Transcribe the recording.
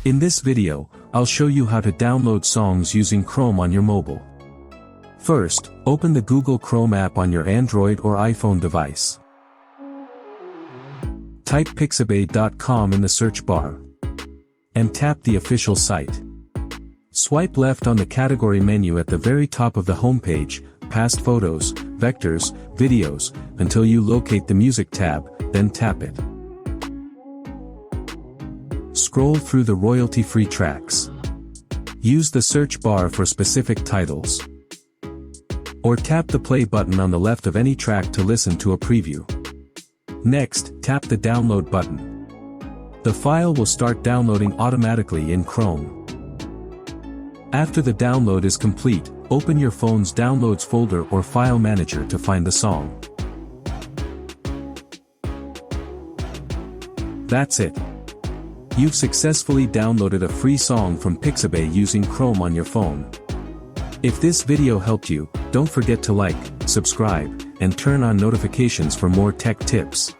In this video, I'll show you how to download songs using Chrome on your mobile. First, open the Google Chrome app on your Android or iPhone device. Type pixabay.com in the search bar. And tap the official site. Swipe left on the category menu at the very top of the homepage, past photos, vectors, videos, until you locate the music tab, then tap it. Scroll through the royalty-free tracks. Use the search bar for specific titles. Or tap the play button on the left of any track to listen to a preview. Next, tap the download button. The file will start downloading automatically in Chrome. After the download is complete, open your phone's Downloads folder or File Manager to find the song. That's it. You've successfully downloaded a free song from Pixabay using Chrome on your phone. If this video helped you, don't forget to like, subscribe, and turn on notifications for more tech tips.